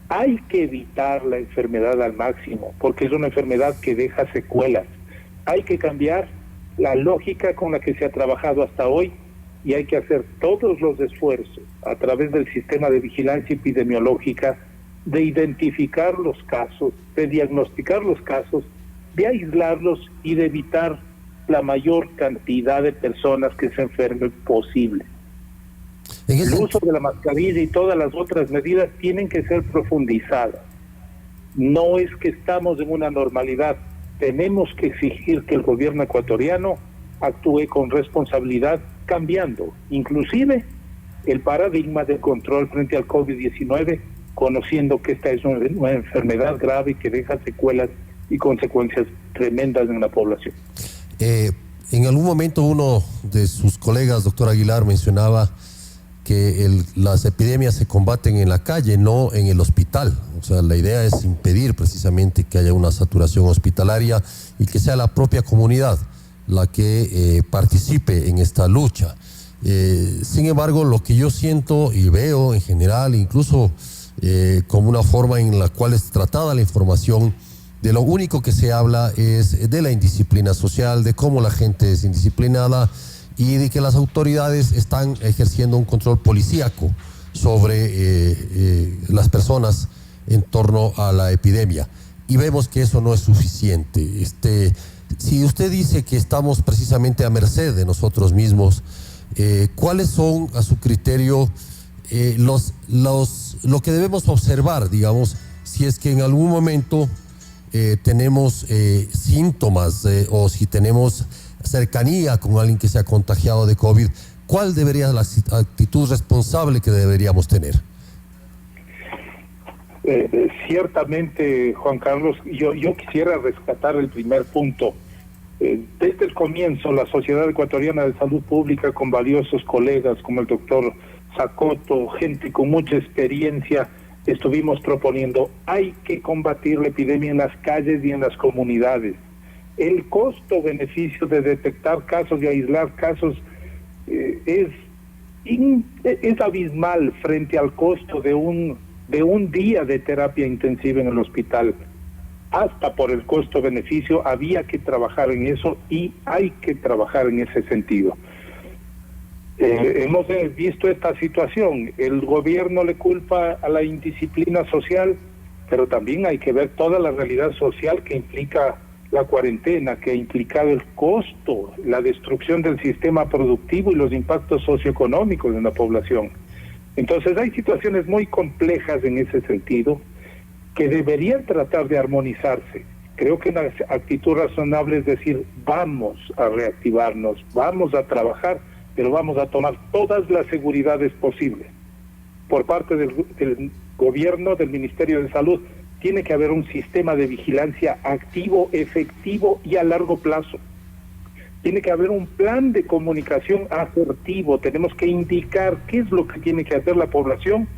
Speaker 1: Hay que evitar la enfermedad al máximo, porque es una enfermedad que deja secuelas. Hay que cambiar la lógica con la que se ha trabajado hasta hoy, y hay que hacer todos los esfuerzos a través del sistema de vigilancia epidemiológica de identificar los casos, de diagnosticar los casos, de aislarlos y de evitar la mayor cantidad de personas que se enfermen posible. El uso de la mascarilla y todas las otras medidas tienen que ser profundizadas. No es que estamos en una normalidad. Tenemos que exigir que el gobierno ecuatoriano actúe con responsabilidad, cambiando inclusive el paradigma del control frente al COVID-19, conociendo que esta es una enfermedad grave que deja secuelas y consecuencias tremendas en la población.
Speaker 4: En algún momento uno de sus colegas, doctor Aguilar, mencionaba que las epidemias se combaten en la calle, no en el hospital. O sea, la idea es impedir precisamente que haya una saturación hospitalaria y que sea la propia comunidad la que participe en esta lucha. Sin embargo, lo que yo siento y veo en general, incluso como una forma en la cual es tratada la información, de lo único que se habla es de la indisciplina social, de cómo la gente es indisciplinada y de que las autoridades están ejerciendo un control policíaco sobre las personas en torno a la epidemia. Y vemos que eso no es suficiente. Si usted dice que estamos precisamente a merced de nosotros mismos, ¿cuáles son, a su criterio, lo que debemos observar, digamos, si es que en algún momento tenemos síntomas o si tenemos cercanía con alguien que se ha contagiado de COVID? ¿Cuál debería ser la actitud responsable que deberíamos tener?
Speaker 1: Ciertamente, Juan Carlos, yo quisiera rescatar el primer punto. Desde el comienzo, la Sociedad Ecuatoriana de Salud Pública, con valiosos colegas como el doctor Zacoto, gente con mucha experiencia, estuvimos proponiendo, hay que combatir la epidemia en las calles y en las comunidades. El costo-beneficio de detectar casos y aislar casos es abismal frente al costo de un día de terapia intensiva en el hospital. Hasta por el costo-beneficio había que trabajar en eso y hay que trabajar en ese sentido. Hemos visto esta situación. El gobierno le culpa a la indisciplina social, pero también hay que ver toda la realidad social que implica la cuarentena, que ha implicado el costo, la destrucción del sistema productivo y los impactos socioeconómicos en la población. Entonces hay situaciones muy complejas en ese sentido que deberían tratar de armonizarse. Creo que una actitud razonable es decir, vamos a reactivarnos, vamos a trabajar, pero vamos a tomar todas las seguridades posibles. Por parte del gobierno, del Ministerio de Salud, tiene que haber un sistema de vigilancia activo, efectivo y a largo plazo. Tiene que haber un plan de comunicación asertivo. Tenemos que indicar qué es lo que tiene que hacer la población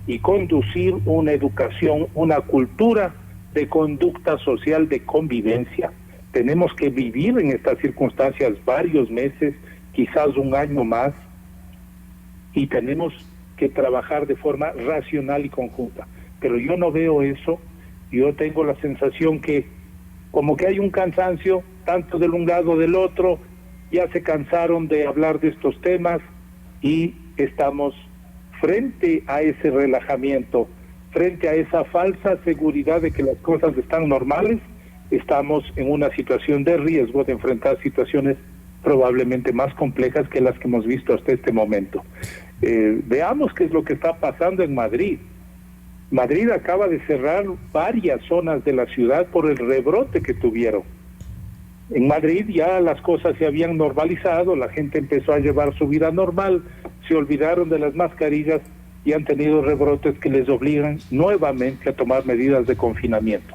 Speaker 1: y conducir una educación, una cultura de conducta social, de convivencia. Tenemos que vivir en estas circunstancias varios meses, quizás un año más, y tenemos que trabajar de forma racional y conjunta. Pero yo no veo eso. Yo tengo la sensación que como que hay un cansancio, tanto de un lado del otro, ya se cansaron de hablar de estos temas y estamos frente a ese relajamiento, frente a esa falsa seguridad de que las cosas están normales, estamos en una situación de riesgo de enfrentar situaciones probablemente más complejas que las que hemos visto hasta este momento. Veamos qué es lo que está pasando en Madrid. Madrid acaba de cerrar varias zonas de la ciudad por el rebrote que tuvieron. En Madrid ya las cosas se habían normalizado, la gente empezó a llevar su vida normal, se olvidaron de las mascarillas y han tenido rebrotes que les obligan nuevamente a tomar medidas de confinamiento.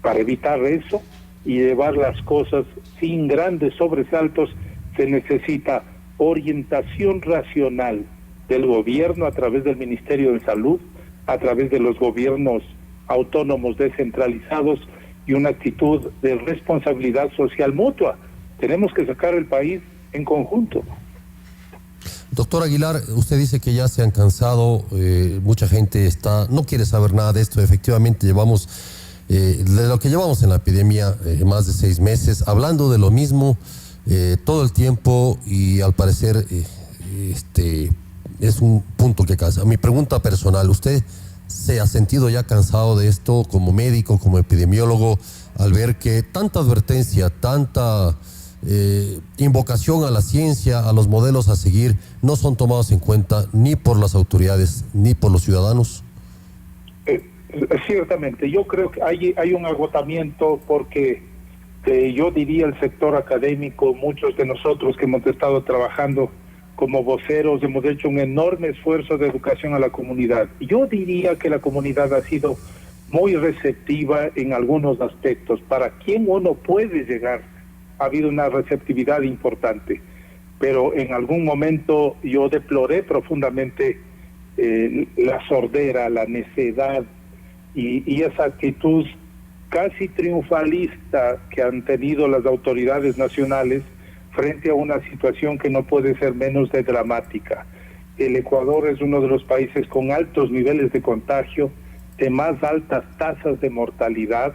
Speaker 1: Para evitar eso y llevar las cosas sin grandes sobresaltos, se necesita orientación racional del gobierno a través del Ministerio de Salud, a través de los gobiernos autónomos descentralizados y una actitud de responsabilidad social mutua. Tenemos que sacar el país en conjunto.
Speaker 4: Doctor Aguilar, usted dice que ya se han cansado, mucha gente no quiere saber nada de esto. Efectivamente, llevamos, de lo que llevamos en la epidemia, más de 6 meses, hablando de lo mismo todo el tiempo y al parecer es un punto que cansa. Mi pregunta personal, ¿usted se ha sentido ya cansado de esto como médico, como epidemiólogo, al ver que tanta advertencia, tanta invocación a la ciencia, a los modelos a seguir, no son tomados en cuenta ni por las autoridades ni por los ciudadanos?
Speaker 1: Ciertamente, yo creo que hay un agotamiento porque yo diría el sector académico, muchos de nosotros que hemos estado trabajando como voceros, hemos hecho un enorme esfuerzo de educación a la comunidad. Yo diría que la comunidad ha sido muy receptiva en algunos aspectos. Para quien uno puede llegar, ha habido una receptividad importante. Pero en algún momento yo deploré profundamente la sordera, la necedad y esa actitud casi triunfalista que han tenido las autoridades nacionales frente a una situación que no puede ser menos de dramática. El Ecuador es uno de los países con altos niveles de contagio, de más altas tasas de mortalidad.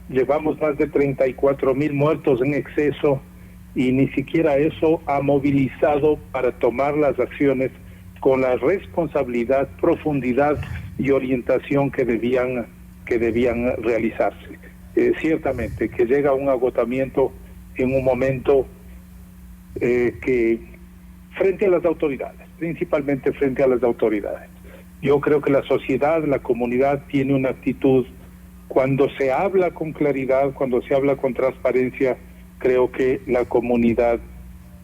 Speaker 1: Llevamos más de 34,000 muertos en exceso y ni siquiera eso ha movilizado para tomar las acciones con la responsabilidad, profundidad y orientación que debían realizarse. Ciertamente que llega un agotamiento en un momento que frente a las autoridades, principalmente frente a las autoridades. Yo creo que la sociedad, la comunidad tiene una actitud, cuando se habla con claridad, cuando se habla con transparencia, creo que la comunidad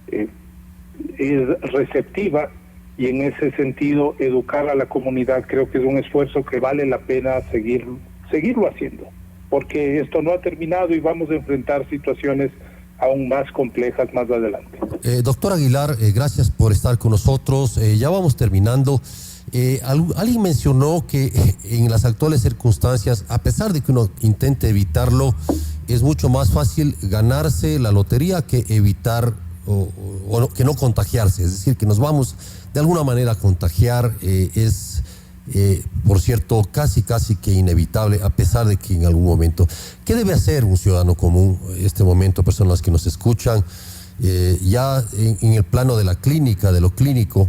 Speaker 1: es receptiva y en ese sentido educar a la comunidad creo que es un esfuerzo que vale la pena seguirlo haciendo, porque esto no ha terminado y vamos a enfrentar situaciones aún más complejas más adelante.
Speaker 4: Doctor Aguilar, gracias por estar con nosotros. Ya vamos terminando. Alguien mencionó que en las actuales circunstancias, a pesar de que uno intente evitarlo, es mucho más fácil ganarse la lotería que evitar o que no contagiarse. Es decir, que nos vamos de alguna manera a contagiar. Por cierto, casi que inevitable, a pesar de que en algún momento. ¿Qué debe hacer un ciudadano común en este momento, personas que nos escuchan, ya en el plano de la clínica, de lo clínico,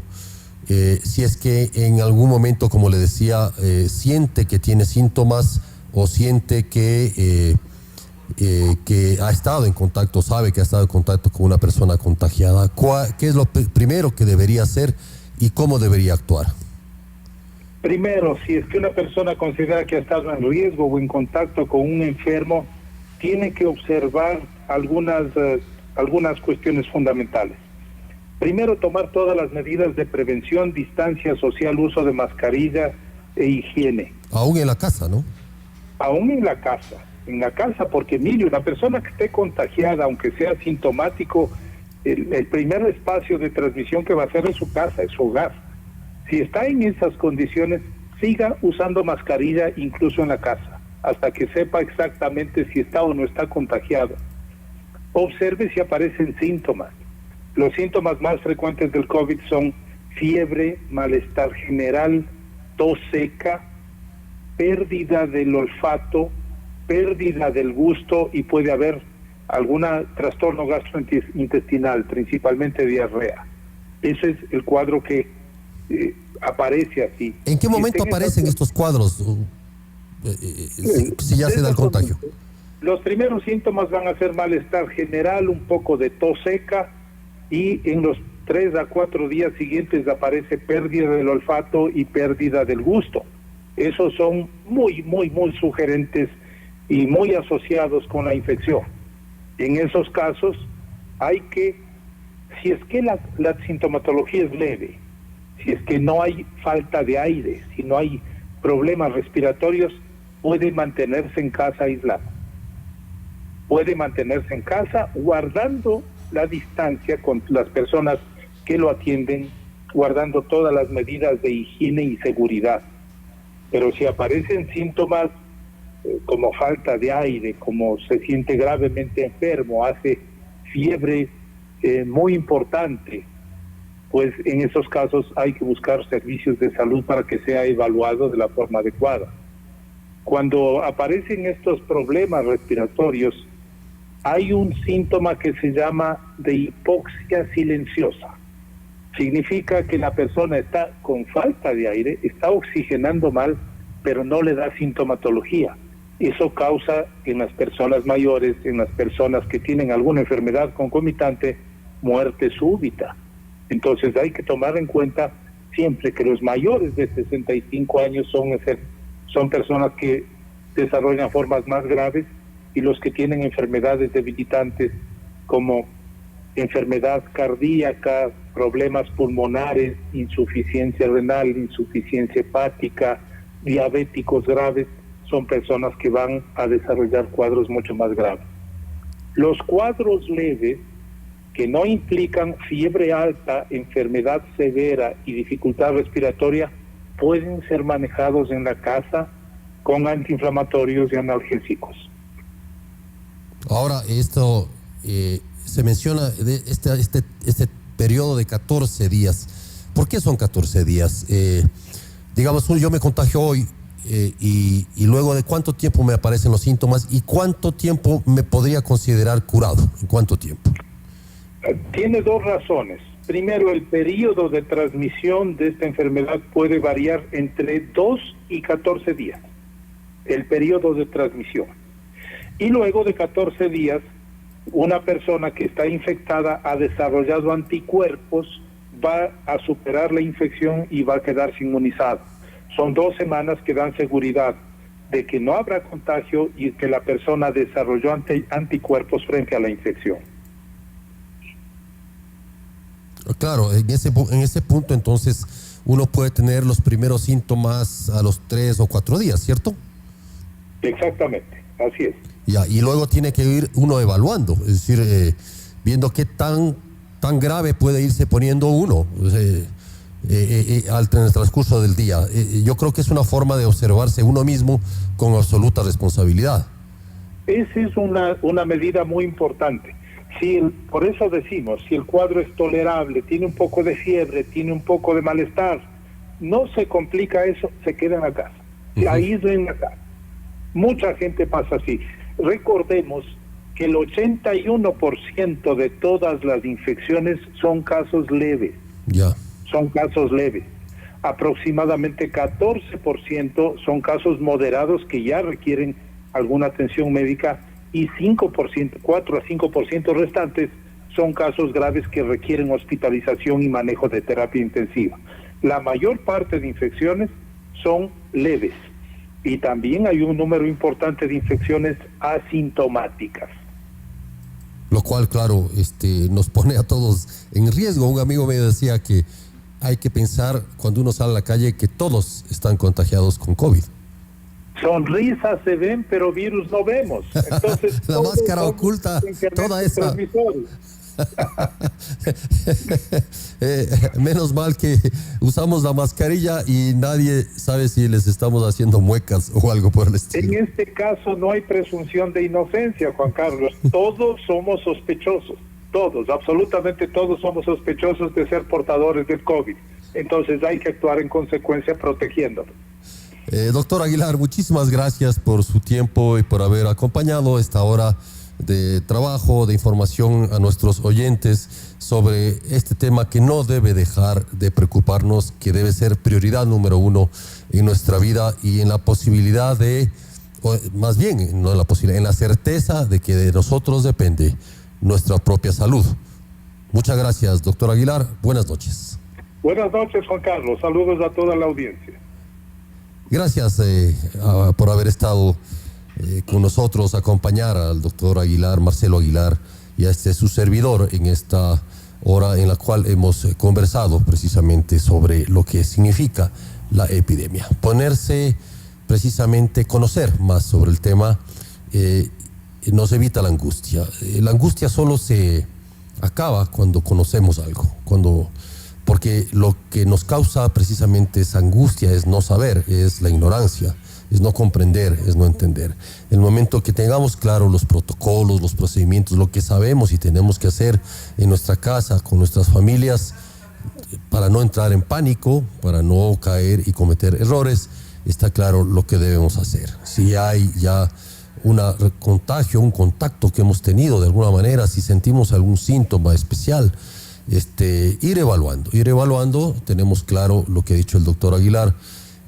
Speaker 4: si es que en algún momento, como le decía, siente que tiene síntomas o siente que ha estado en contacto, sabe que ha estado en contacto con una persona contagiada? ¿Qué es lo primero que debería hacer y cómo debería actuar?
Speaker 1: Primero, si es que una persona considera que ha estado en riesgo o en contacto con un enfermo, tiene que observar algunas cuestiones fundamentales. Primero, tomar todas las medidas de prevención, distancia social, uso de mascarilla e higiene.
Speaker 4: Aún en la casa, ¿no?
Speaker 1: Aún en la casa, porque mire, una persona que esté contagiada, aunque sea sintomático, el primer espacio de transmisión que va a hacer es su casa, es su hogar. Si está en esas condiciones, siga usando mascarilla incluso en la casa, hasta que sepa exactamente si está o no está contagiado. Observe si aparecen síntomas. Los síntomas más frecuentes del COVID son fiebre, malestar general, tos seca, pérdida del olfato, pérdida del gusto y puede haber algún trastorno gastrointestinal, principalmente diarrea. Ese es el cuadro que aparece así.
Speaker 4: ¿En qué momento aparecen estos cuadros? Si ya se da el contagio.
Speaker 1: Los primeros síntomas van a ser malestar general, un poco de tos seca, y en los 3 a 4 días siguientes aparece pérdida del olfato y pérdida del gusto. Esos son muy sugerentes y muy asociados con la infección. En esos casos hay que, si es que la sintomatología es leve, si es que no hay falta de aire, si no hay problemas respiratorios, puede mantenerse en casa aislado. Puede mantenerse en casa guardando la distancia con las personas que lo atienden, guardando todas las medidas de higiene y seguridad. Pero si aparecen síntomas como falta de aire, como se siente gravemente enfermo, hace fiebre muy importante, pues en esos casos hay que buscar servicios de salud para que sea evaluado de la forma adecuada. Cuando aparecen estos problemas respiratorios, hay un síntoma que se llama de hipoxia silenciosa. Significa que la persona está con falta de aire, está oxigenando mal, pero no le da sintomatología. Eso causa en las personas mayores, en las personas que tienen alguna enfermedad concomitante, muerte súbita. Entonces hay que tomar en cuenta siempre que los mayores de 65 años son personas que desarrollan formas más graves, y los que tienen enfermedades debilitantes como enfermedad cardíaca, problemas pulmonares, insuficiencia renal, insuficiencia hepática, diabéticos graves, son personas que van a desarrollar cuadros mucho más graves. Los cuadros leves, que no implican fiebre alta, enfermedad severa y dificultad respiratoria, pueden ser manejados en la casa con antiinflamatorios y analgésicos.
Speaker 4: Ahora, esto se menciona de este periodo de 14 días. ¿Por qué son 14 días? Digamos, yo me contagio hoy y luego de cuánto tiempo me aparecen los síntomas y cuánto tiempo me podría considerar curado. ¿En cuánto tiempo?
Speaker 1: Tiene dos razones. Primero, el periodo de transmisión de esta enfermedad puede variar entre 2 y 14 días. El periodo de transmisión. Y luego de 14 días, una persona que está infectada ha desarrollado anticuerpos, va a superar la infección y va a quedarse inmunizado. Son 2 semanas que dan seguridad de que no habrá contagio y que la persona desarrolló anticuerpos frente a la infección.
Speaker 4: Claro, en ese punto entonces uno puede tener los primeros síntomas a los 3 o 4 días, ¿cierto?
Speaker 1: Exactamente, así es.
Speaker 4: Ya, y luego tiene que ir uno evaluando, es decir, viendo qué tan grave puede irse poniendo uno en el transcurso del día. Yo creo que es una forma de observarse uno mismo con absoluta responsabilidad.
Speaker 1: Esa es una medida muy importante. Por eso decimos, si el cuadro es tolerable, tiene un poco de fiebre, tiene un poco de malestar, no se complica eso, se queda en la casa. Ahí es en la casa. Mucha gente pasa así. Recordemos que el 81% de todas las infecciones son casos leves.
Speaker 4: Ya.
Speaker 1: Son casos leves. Aproximadamente 14% son casos moderados que ya requieren alguna atención médica y 4 a 5% restantes son casos graves que requieren hospitalización y manejo de terapia intensiva. La mayor parte de infecciones son leves. Y también hay un número importante de infecciones asintomáticas.
Speaker 4: Lo cual, claro, nos pone a todos en riesgo. Un amigo me decía que hay que pensar cuando uno sale a la calle que todos están contagiados con COVID.
Speaker 1: Sonrisas se ven, pero virus no vemos. Entonces,
Speaker 4: la máscara oculta toda esa... menos mal que usamos la mascarilla y nadie sabe si les estamos haciendo muecas o algo por el estilo.
Speaker 1: En este caso no hay presunción de inocencia, Juan Carlos. Todos somos sospechosos. Todos, absolutamente todos somos sospechosos de ser portadores del COVID. Entonces hay que actuar en consecuencia protegiéndonos.
Speaker 4: Doctor Aguilar, muchísimas gracias por su tiempo y por haber acompañado esta hora de trabajo, de información a nuestros oyentes sobre este tema que no debe dejar de preocuparnos, que debe ser prioridad número uno en nuestra vida y en la posibilidad de, o más bien, no en la posibilidad, en la certeza de que de nosotros depende nuestra propia salud. Muchas gracias, doctor Aguilar. Buenas noches.
Speaker 1: Buenas noches, Juan Carlos. Saludos a toda la audiencia.
Speaker 4: Gracias por haber estado con nosotros, acompañar al doctor Aguilar, Marcelo Aguilar, y a su servidor en esta hora en la cual hemos conversado precisamente sobre lo que significa la epidemia. Ponerse precisamente, conocer más sobre el tema, nos evita la angustia. La angustia solo se acaba cuando conocemos algo, porque lo que nos causa precisamente esa angustia es no saber, es la ignorancia, es no comprender, es no entender. El momento que tengamos claro los protocolos, los procedimientos, lo que sabemos y tenemos que hacer en nuestra casa, con nuestras familias, para no entrar en pánico, para no caer y cometer errores, está claro lo que debemos hacer. Si hay ya un contacto que hemos tenido de alguna manera, si sentimos algún síntoma especial, ir evaluando, tenemos claro lo que ha dicho el doctor Aguilar,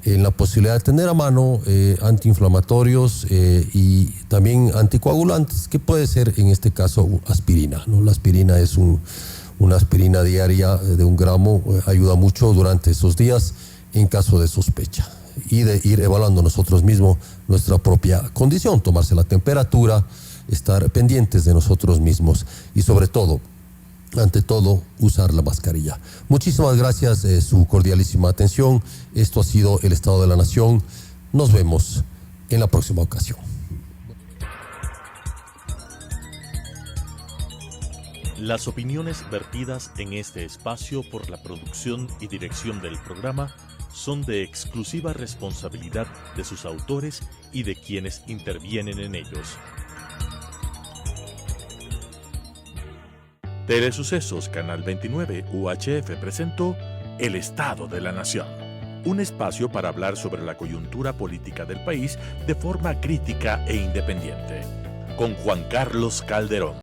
Speaker 4: en la posibilidad de tener a mano antiinflamatorios y también anticoagulantes, que puede ser en este caso aspirina, ¿no? La aspirina es una aspirina diaria de 1 gramo, ayuda mucho durante esos días en caso de sospecha, y de ir evaluando nosotros mismos nuestra propia condición, tomarse la temperatura, estar pendientes de nosotros mismos y sobre todo, ante todo, usar la mascarilla. Muchísimas gracias, su cordialísima atención. Esto ha sido El Estado de la Nación. Nos vemos en la próxima ocasión.
Speaker 3: Las opiniones vertidas en este espacio por la producción y dirección del programa son de exclusiva responsabilidad de sus autores y de quienes intervienen en ellos. Telesucesos Canal 29 UHF presentó El Estado de la Nación, un espacio para hablar sobre la coyuntura política del país de forma crítica e independiente, con Juan Carlos Calderón.